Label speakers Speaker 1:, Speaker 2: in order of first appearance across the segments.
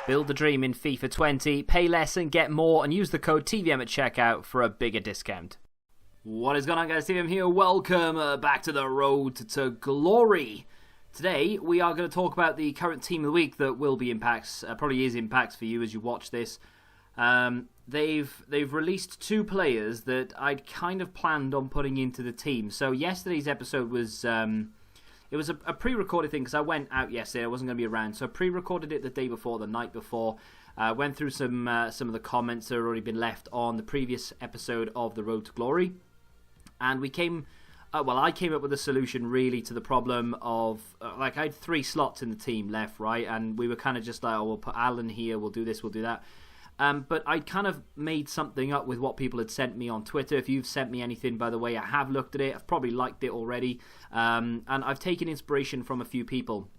Speaker 1: Build the dream in FIFA 20, pay less and get more, and use the code TVM at checkout for a bigger discount. What is going on, guys? TVM here. Welcome back to the road to glory. Today we are going to talk about the current team of the week that will be impacts, probably is impacts for you as you watch this. They've released two players that I'd kind of planned on putting into the team. So yesterday's episode was it was a pre-recorded thing because I went out yesterday. I wasn't going to be around, so I pre-recorded it the day before, the night before. Went through some of the comments that had already been left on the previous episode of the Road to Glory, and we came. I came up with a solution really to the problem of I had 3 slots in the team, left, right, and we were kind of just like, oh, we'll put Alan here, we'll do this, we'll do that. But I kind of made something up with what people had sent me on Twitter. If you've sent me anything, by the way, I have looked at it. I've probably liked it already. And I've taken inspiration from a few people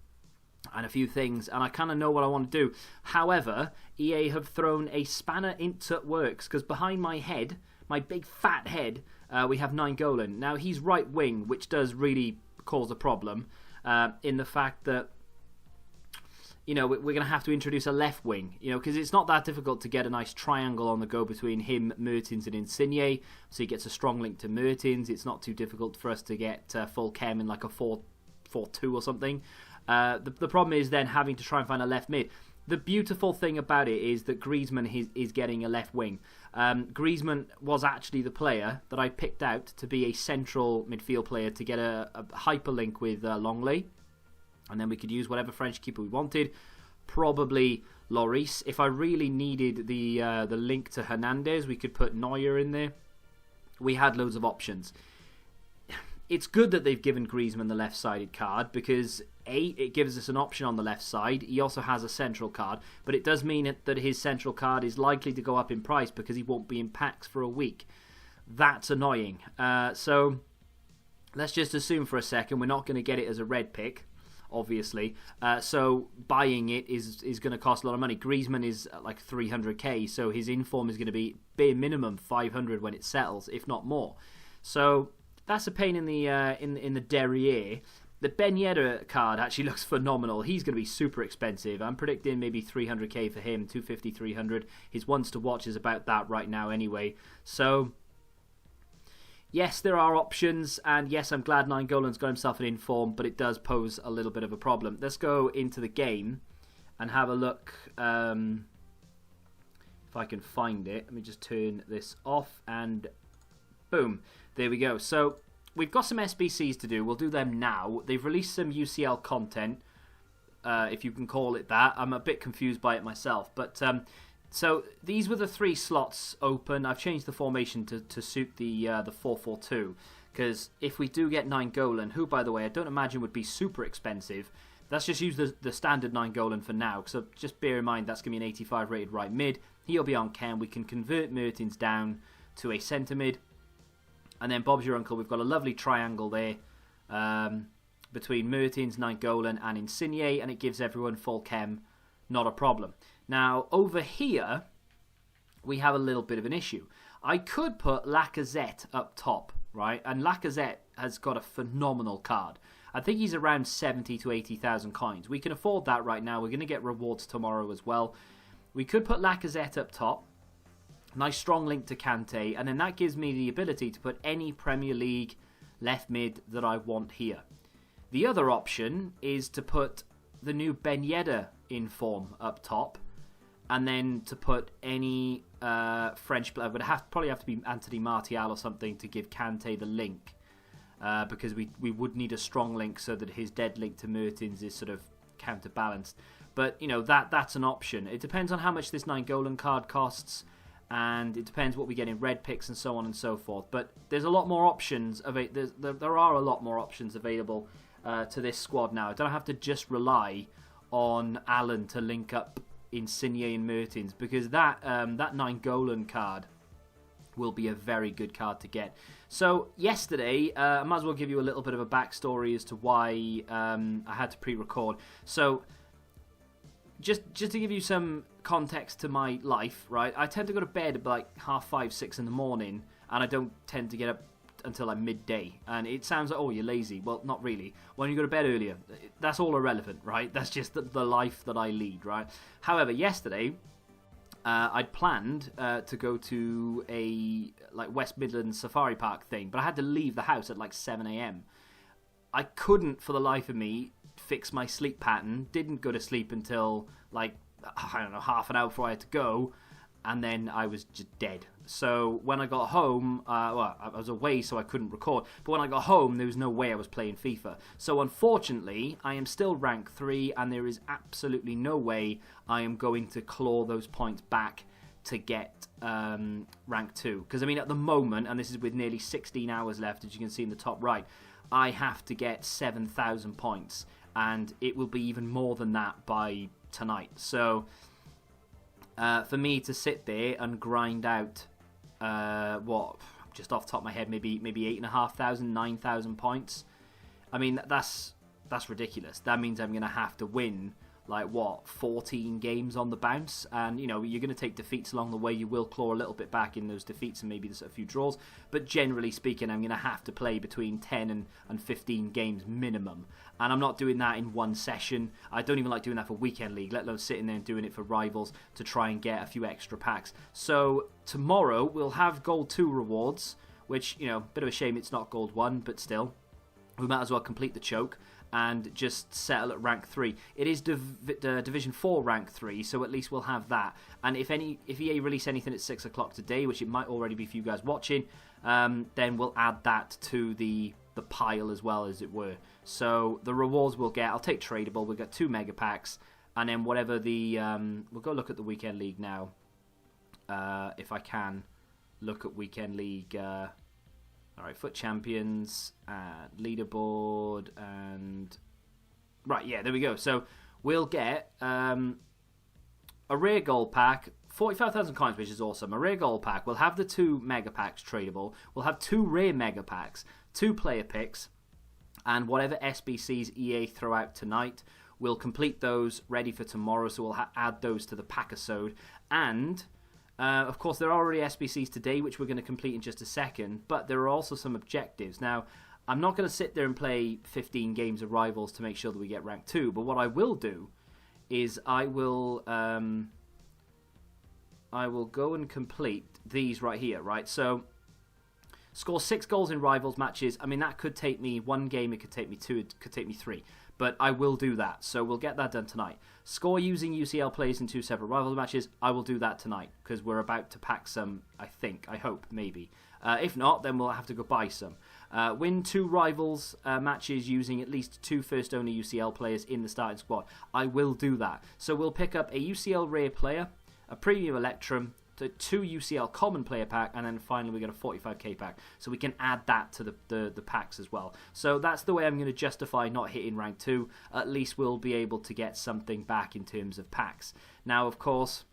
Speaker 1: and a few things, and I kind of know what I want to do. However, EA have thrown a spanner into works, because behind my head, my big fat head, we have Nainggolan. Now, he's right wing, which does really cause a problem in the fact that we're going to have to introduce a left wing, because it's not that difficult to get a nice triangle on the go between him, Mertens and Insigne, so he gets a strong link to Mertens. It's not too difficult for us to get full chem in like a 4-4-2 or something. The problem is then having to try and find a left mid. The beautiful thing about it is that Griezmann is getting a left wing. Griezmann was actually the player that I picked out to be a central midfield player to get a hyperlink with Longley. And then we could use whatever French keeper we wanted. Probably Lloris. If I really needed the link to Hernandez, we could put Neuer in there. We had loads of options. It's good that they've given Griezmann the left-sided card because, A, it gives us an option on the left side. He also has a central card, but it does mean that his central card is likely to go up in price because he won't be in packs for a week. That's annoying. So let's just assume for a second we're not going to get it as a red pick, obviously. So buying it is going to cost a lot of money. Griezmann is like 300k, so his inform is going to be bare minimum 500 when it settles, if not more. So that's a pain in the derriere. The Ben Yedder card actually looks phenomenal. He's going to be super expensive. I'm predicting maybe 300k for him, 250, 300. His ones to watch is about that right now anyway. So yes, there are options, and yes, I'm glad Nainggolan's got himself an inform, but it does pose a little bit of a problem. Let's go into the game and have a look if I can find it. Let me just turn this off, and boom, there we go. So we've got some SBCs to do. We'll do them now. They've released some UCL content, if you can call it that. I'm a bit confused by it myself, but so these were the 3 slots open. I've changed the formation to suit the 4-4-2, because if we do get Nainggolan, who, by the way, I don't imagine would be super expensive, let's just use the standard Nainggolan for now. So just bear in mind that's going to be an 85 rated right mid. He'll be on chem. We can convert Mertens down to a centre mid. And then Bob's your uncle. We've got a lovely triangle there between Mertens, Nainggolan and Insigne, and it gives everyone full chem. Not a problem. Now, over here, we have a little bit of an issue. I could put Lacazette up top, right? And Lacazette has got a phenomenal card. I think he's around 70 to 80,000 coins. We can afford that right now. We're going to get rewards tomorrow as well. We could put Lacazette up top. Nice strong link to Kante. And then that gives me the ability to put any Premier League left mid that I want here. The other option is to put the new Ben Yedder in form up top. And then to put any French player, would probably have to be Anthony Martial or something to give Kante the link, because we would need a strong link so that his dead link to Mertens is sort of counterbalanced. But that's an option. It depends on how much this Nainggolan card costs, and it depends what we get in red picks and so on and so forth. But there's a lot more options. There are a lot more options available to this squad now. I don't have to just rely on Alan to link up Insigne and Mertens, because that Nainggolan card will be a very good card to get. So yesterday, I might as well give you a little bit of a backstory as to why I had to pre-record. So just to give you some context to my life, right? I tend to go to bed at like 5:30, 6 in the morning, and I don't tend to get up until like midday. And it sounds like, oh, you're lazy. Well, not really. When you go to bed earlier, that's all irrelevant, right? That's just the life that I lead, right? However, yesterday, I'd planned to go to a like West Midlands Safari Park thing, but I had to leave the house at like 7 a.m. I couldn't, for the life of me, fix my sleep pattern. Didn't go to sleep until like, I don't know, half an hour before I had to go, and then I was just dead. So when I got home, well, I was away, so I couldn't record. But when I got home, there was no way I was playing FIFA. So unfortunately, I am still rank 3, and there is absolutely no way I am going to claw those points back to get rank 2. Because, I mean, at the moment, and this is with nearly 16 hours left, as you can see in the top right, I have to get 7,000 points. And it will be even more than that by tonight. So for me to sit there and grind out, just off the top of my head, maybe 8,500, 9,000 points. I mean, that's ridiculous. That means I'm going to have to win, 14 games on the bounce. And, you know, you're going to take defeats along the way. You will claw a little bit back in those defeats and maybe there's a few draws. But generally speaking, I'm going to have to play between 10 and 15 games minimum. And I'm not doing that in one session. I don't even like doing that for Weekend League, let alone sitting there and doing it for Rivals to try and get a few extra packs. So tomorrow we'll have Gold 2 rewards, which, you know, bit of a shame it's not Gold 1, but still, we might as well complete the choke and just settle at rank 3. It is Division 4 rank 3, so at least we'll have that. And if EA release anything at 6 o'clock today, which it might already be for you guys watching, then we'll add that to the pile as well, as it were. So the rewards we'll get, I'll take tradable, we'll get 2 mega packs, and then whatever the, we'll go look at the Weekend League now, if I can look at Weekend League. Alright, Foot Champions, leaderboard, and right, yeah, there we go. So we'll get a rare gold pack, 45,000 coins, which is awesome. A rare gold pack. We'll have the 2 mega packs tradable. We'll have 2 rare mega packs, 2 player picks, and whatever SBCs EA throw out tonight, we'll complete those ready for tomorrow. So we'll add those to the pack-a-sode. And of course, there are already SBCs today, which we're going to complete in just a second, but there are also some objectives. Now, I'm not going to sit there and play 15 games of Rivals to make sure that we get rank 2, but what I will do is I will go and complete these right here, right? So, score 6 goals in Rivals matches. I mean, that could take me 1 game, it could take me 2, it could take me 3. But I will do that, so we'll get that done tonight. Score using UCL players in 2 separate Rivals matches. I will do that tonight, because we're about to pack some, I think, I hope, maybe. If not, then we'll have to go buy some. Win 2 Rivals matches using at least 2 first-only UCL players in the starting squad. I will do that. So we'll pick up a UCL rare player, a premium Electrum, to 2 UCL common player pack, and then finally we get a 45k pack. So we can add that to the packs as well. So that's the way I'm going to justify not hitting rank 2. At least we'll be able to get something back in terms of packs. Now, of course,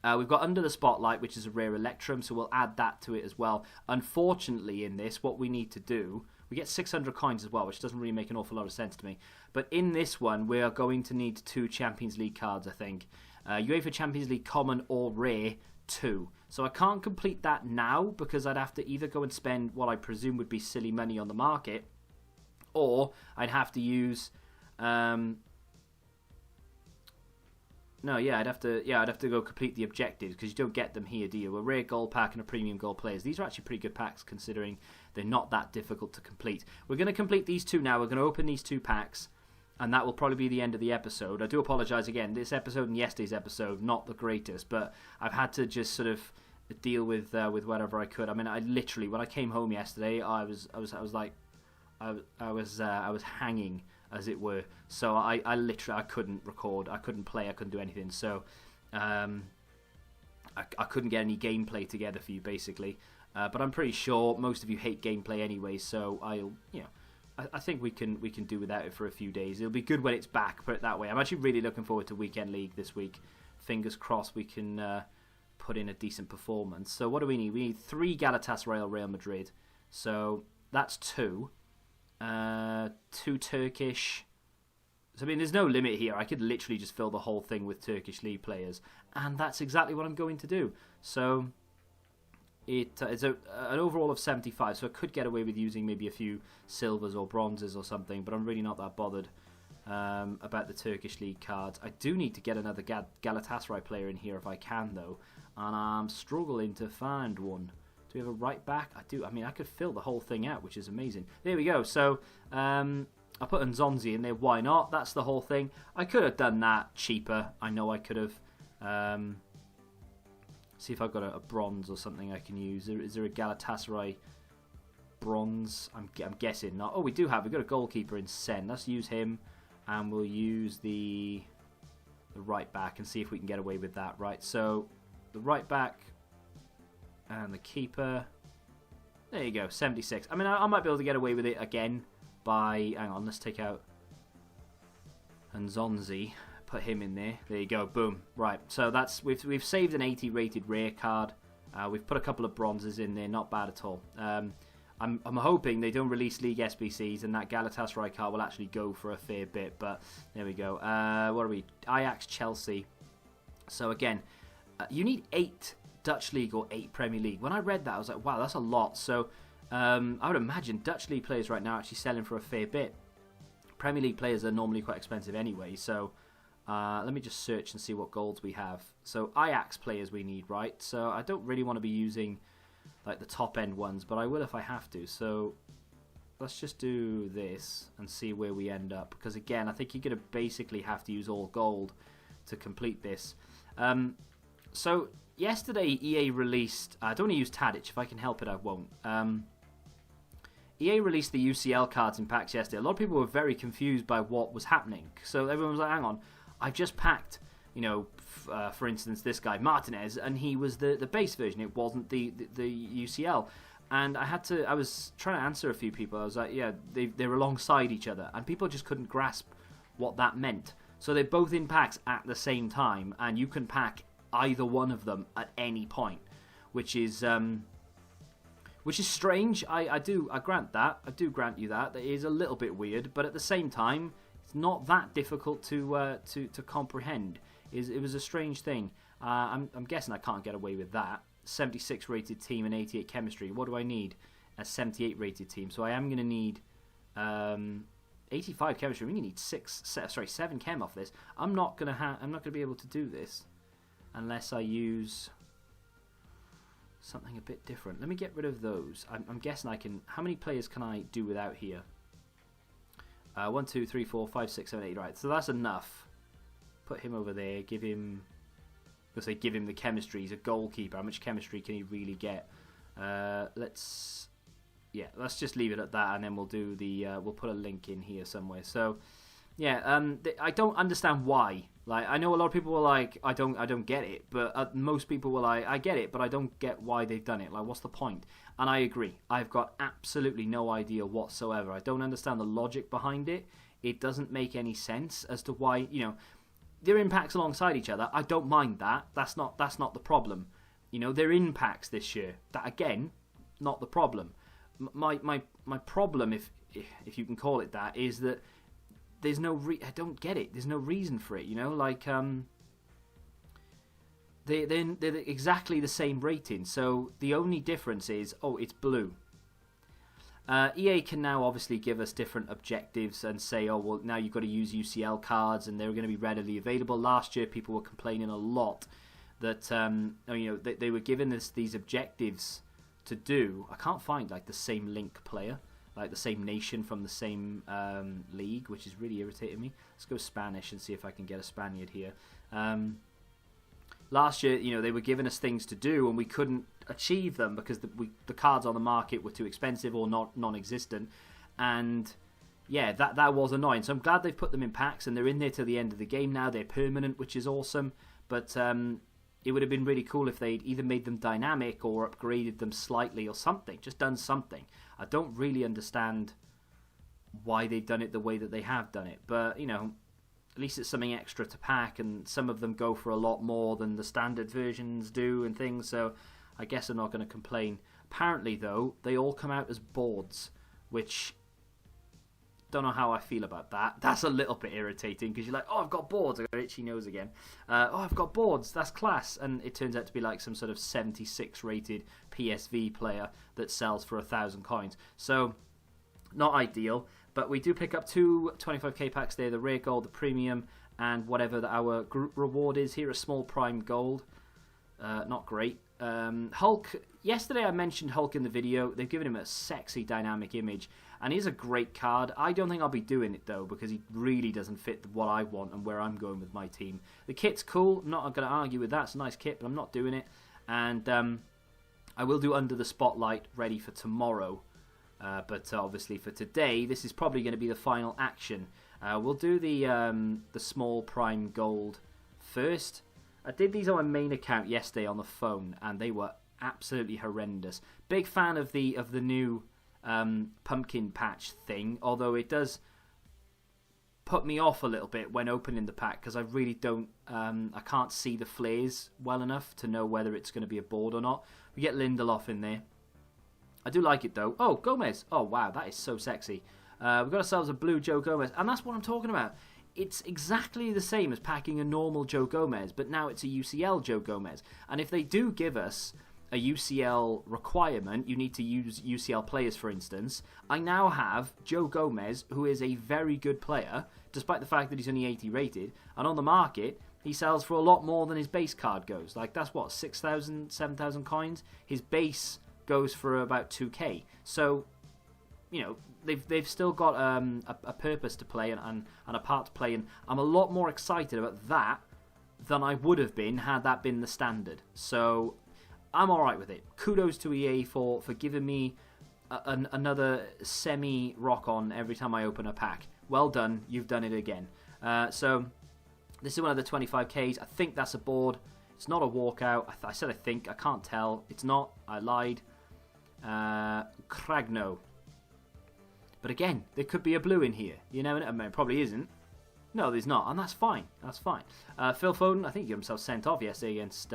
Speaker 1: we've got Under the Spotlight, which is a rare Electrum, so we'll add that to it as well. Unfortunately, in this, what we need to do, we get 600 coins as well, which doesn't really make an awful lot of sense to me. But in this one, we are going to need 2 Champions League cards, I think. UEFA Champions League Common or Rare 2. So I can't complete that now because I'd have to either go and spend what I presume would be silly money on the market, or I'd have to use I'd have to go complete the objectives, because you don't get them here, do you? A rare gold pack and a premium gold players. These are actually pretty good packs considering they're not that difficult to complete. We're going to complete these 2 now. We're going to open these 2 packs, and that will probably be the end of the episode. I do apologise again. This episode and yesterday's episode, not the greatest, but I've had to just sort of deal with whatever I could. I mean, I literally, when I came home yesterday, I was hanging, as it were. So I literally, I couldn't record, I couldn't play, I couldn't do anything. So I couldn't get any gameplay together for you, basically. But I'm pretty sure most of you hate gameplay anyway. So I think we can do without it for a few days. It'll be good when it's back, put it that way. I'm actually really looking forward to Weekend League this week. Fingers crossed we can put in a decent performance. So what do we need? We need 3 Galatasaray Real Madrid. So that's 2. 2 Turkish. So, I mean, there's no limit here. I could literally just fill the whole thing with Turkish League players. And that's exactly what I'm going to do. So, It's an overall of 75, so I could get away with using maybe a few silvers or bronzes or something, but I'm really not that bothered about the Turkish League cards. I do need to get another Galatasaray player in here if I can, though, and I'm struggling to find one. Do we have a right back? I do. I mean, I could fill the whole thing out, which is amazing. There we go. So I put Nzonzi in there. Why not? That's the whole thing. I could have done that cheaper. I know I could have. See if I've got a bronze or something I can use. Is there a Galatasaray bronze? I'm guessing not. Oh, we do have. We've got a goalkeeper in Sen. Let's use him, and we'll use the right back and see if we can get away with that. Right. So the right back and the keeper. There you go. 76. I mean, I might be able to get away with it again by. Hang on. Let's take out Nzonzi. Put him in there. There you go. Boom. Right. So that's we've saved an 80 rated rare card. We've put a couple of bronzes in there. Not bad at all. I'm hoping they don't release League SBCs and that Galatasaray card will actually go for a fair bit. But there we go. What are we? Ajax, Chelsea. So again, you need 8 Dutch League or 8 Premier League. When I read that, I was like, wow, that's a lot. So I would imagine Dutch League players right now are actually selling for a fair bit. Premier League players are normally quite expensive anyway. So let me just search and see what golds we have. So Ajax players we need, right? So I don't really want to be using like the top end ones, but I will if I have to. So let's just do this and see where we end up. Because again, I think you're going to basically have to use all gold to complete this. So yesterday EA released, I don't want to use Tadic. If I can help it, I won't. EA released the UCL cards in packs yesterday. A lot of people were very confused by what was happening. So everyone was like, hang on. I've just packed, you know, for instance, this guy, Martinez, and he was the base version. It wasn't the UCL. And I was trying to answer a few people. I was like, yeah, they're alongside each other. And people just couldn't grasp what that meant. So they're both in packs at the same time, and you can pack either one of them at any point, which is strange. I grant that. I do grant you that. It is a little bit weird, but at the same time, it's not that difficult to comprehend. It was a strange thing. I'm guessing I can't get away with that. 76 rated team and 88 chemistry. What do I need? A 78 rated team. So I am going to need 85 chemistry. I'm going to need 7 chem off this. I'm not going to be able to do this unless I use something a bit different. Let me get rid of those. I'm guessing I can. How many players can I do without here? 1, 2, 3, 4, 5, 6, 7, 8. Right, so that's enough. Put him over there. Give him the chemistry. He's a goalkeeper. How much chemistry can he really get? Let's just leave it at that, and then we'll do we'll put a link in here somewhere. So yeah, I don't understand why. Like, I know a lot of people were like, I don't get it, but most people were like, I get it, but I don't get why they've done it. Like, what's the point? And I agree. I've got absolutely no idea whatsoever. I don't understand the logic behind it. It doesn't make any sense as to why, you know, they're in packs alongside each other. I don't mind that. That's not the problem. You know, they're in packs this year. That, again, not the problem. My problem, if you can call it that, is that there's no I don't get it. There's no reason for it, you know? Like, they're exactly the same rating. So the only difference is, it's blue. EA can now obviously give us different objectives and say, well, now you've got to use UCL cards and they're going to be readily available. Last year, people were complaining a lot that they were given these objectives to do. I can't find like the same link player, like the same nation from the same league, which is really irritating me. Let's go Spanish and see if I can get a Spaniard here. Last year, you know, they were giving us things to do and we couldn't achieve them because the cards on the market were too expensive or non-existent. And yeah, that was annoying. So I'm glad they've put them in packs and they're in there till the end of the game now. They're permanent, which is awesome. But it would have been really cool if they'd either made them dynamic or upgraded them slightly or something. Just done something. I don't really understand why they've done it the way that they have done it. But, you know, at least it's something extra to pack, and some of them go for a lot more than the standard versions do and things, so I guess I'm not going to complain. Apparently, though, they all come out as boards, which Don't know how I feel about that. That's a little bit irritating because you're like, oh, I've got boards. I got itchy nose again. Oh, I've got boards. That's class. And it turns out to be like some sort of 76 rated PSV player that sells for 1,000 coins. So, not ideal. But we do pick up 2 25k packs there, the rare gold, the premium, and whatever our group reward is here, a small prime gold. Not great. Hulk, yesterday I mentioned Hulk in the video. They've given him a sexy dynamic image, and he's a great card. I don't think I'll be doing it though, because he really doesn't fit what I want and where I'm going with my team. The kit's cool, I'm not going to argue with that. It's a nice kit, but I'm not doing it. And I will do Under the Spotlight ready for tomorrow. But obviously for today, this is probably going to be the final action. We'll do the small prime gold first. I did these on my main account yesterday on the phone, and they were absolutely horrendous. Big fan of the new pumpkin patch thing, although it does put me off a little bit when opening the pack because I really don't, I can't see the flares well enough to know whether it's going to be a board or not. We get Lindelof in there. I do like it though. Oh, Gomez. Oh wow, that is so sexy. We've got ourselves a blue Joe Gomez, and that's what I'm talking about. It's exactly the same as packing a normal Joe Gomez, but now it's a UCL Joe Gomez. And if they do give us a UCL requirement, you need to use UCL players, for instance, I now have Joe Gomez, who is a very good player, despite the fact that he's only 80 rated, and on the market, he sells for a lot more than his base card goes. Like, that's what, 6,000, 7,000 coins? His base goes for about 2k. So, you know, they've still got a purpose to play and a part to play, and I'm a lot more excited about that than I would have been had that been the standard. So I'm alright with it. Kudos to EA for giving me another semi-rock on every time I open a pack. Well done, you've done it again. So this is one of the 25Ks. I think that's a board. It's not a walkout. I said I think. I can't tell. It's not. I lied. Cragno. But again, there could be a blue in here. You know, I mean, it probably isn't. No, there's not, and that's fine. That's fine. Phil Foden, I think he got himself sent off yesterday against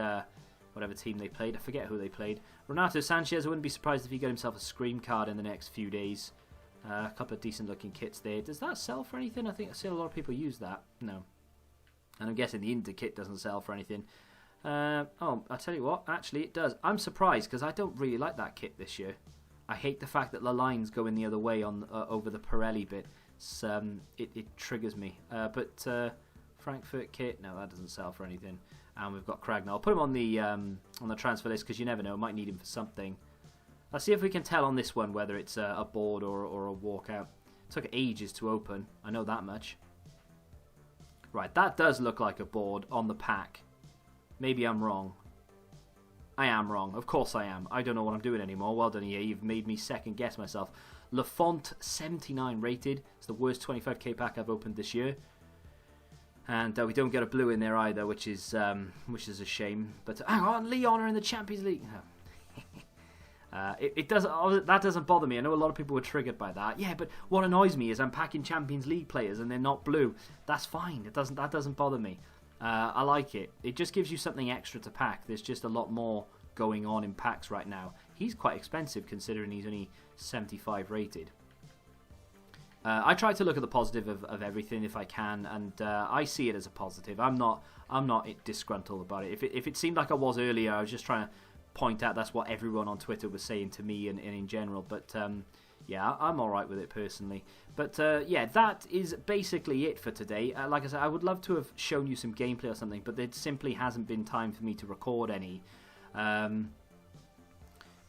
Speaker 1: whatever team they played. I forget who they played. Renato Sanchez, I wouldn't be surprised if he got himself a Scream card in the next few days. A couple of decent-looking kits there. Does that sell for anything? I think I see a lot of people use that. No. And I'm guessing the Inter kit doesn't sell for anything. Oh, I'll tell you what. Actually, it does. I'm surprised because I don't really like that kit this year. I hate the fact that the lines go in the other way on over the Pirelli bit. It triggers me. But Frankfurt kit, no, that doesn't sell for anything. And we've got Cragno. I'll put him on the transfer list because you never know. Might need him for something. Let's see if we can tell on this one whether it's a board or a walkout. It took ages to open. I know that much. Right, that does look like a board on the pack. Maybe I'm wrong. I am wrong. Of course I am. I don't know what I'm doing anymore. Well done, EA. You've made me second guess myself. Lafont, 79 rated. It's the worst 25k pack I've opened this year. And we don't get a blue in there either, which is a shame. But hang on, Leon are in the Champions League. It does. That doesn't bother me. I know a lot of people were triggered by that. Yeah, but what annoys me is I'm packing Champions League players and they're not blue. That's fine. That doesn't bother me. I like it. It just gives you something extra to pack. There's just a lot more going on in packs right now. He's quite expensive considering he's only 75 rated. I try to look at the positive of everything if I can, and I see it as a positive. I'm not disgruntled about it. If it seemed like I was earlier, I was just trying to point out that's what everyone on Twitter was saying to me and in general. But yeah, I'm alright with it personally. But yeah, that is basically it for today. Like I said, I would love to have shown you some gameplay or something, but there simply hasn't been time for me to record any.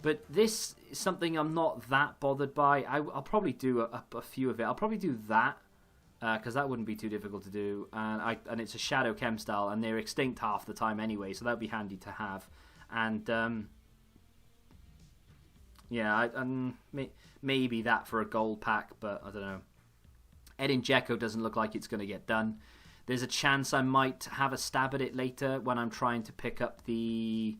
Speaker 1: But this is something I'm not that bothered by. I'll probably do a few of it. I'll probably do that, because that wouldn't be too difficult to do. And it's a Shadow Chem style, and they're extinct half the time anyway, so that would be handy to have. And yeah, maybe that for a gold pack, but I don't know. Edin Dzeko doesn't look like it's going to get done. There's a chance I might have a stab at it later when I'm trying to pick up the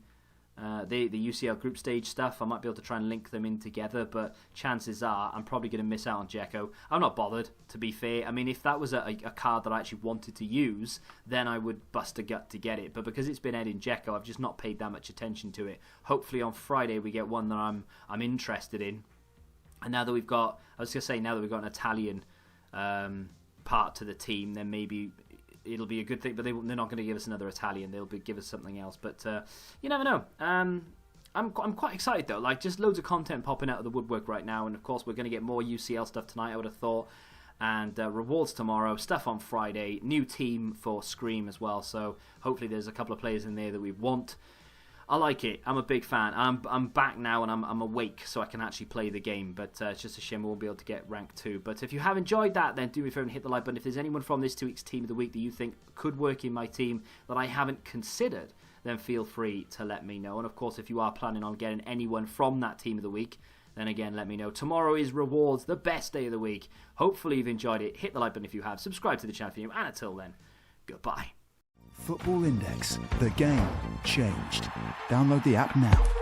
Speaker 1: UCL group stage stuff. I might be able to try and link them in together, but chances are I'm probably going to miss out on Dzeko. I'm not bothered, to be fair. I mean, if that was a card that I actually wanted to use, then I would bust a gut to get it. But because it's been Edin Dzeko, I've just not paid that much attention to it. Hopefully on Friday we get one that I'm interested in. And now that we've got, now that we've got an Italian part to the team, then maybe it'll be a good thing. But they're not going to give us another Italian. They'll give us something else. But you never know. I'm quite excited though. Like, just loads of content popping out of the woodwork right now, and of course we're going to get more UCL stuff tonight, I would have thought, and rewards tomorrow, stuff on Friday, new team for Scream as well. So hopefully there's a couple of players in there that we want. I like it. I'm a big fan. I'm back now and I'm awake, so I can actually play the game. But it's just a shame we won't be able to get rank 2. But if you have enjoyed that, then do me a favor and hit the like button. If there's anyone from this 2 week's team of the week that you think could work in my team that I haven't considered, then feel free to let me know. And of course, if you are planning on getting anyone from that team of the week, then again, let me know. Tomorrow is rewards, the best day of the week. Hopefully you've enjoyed it. Hit the like button if you have. Subscribe to the channel for you. And until then, goodbye.
Speaker 2: Football Index. The game changed. Download the app now.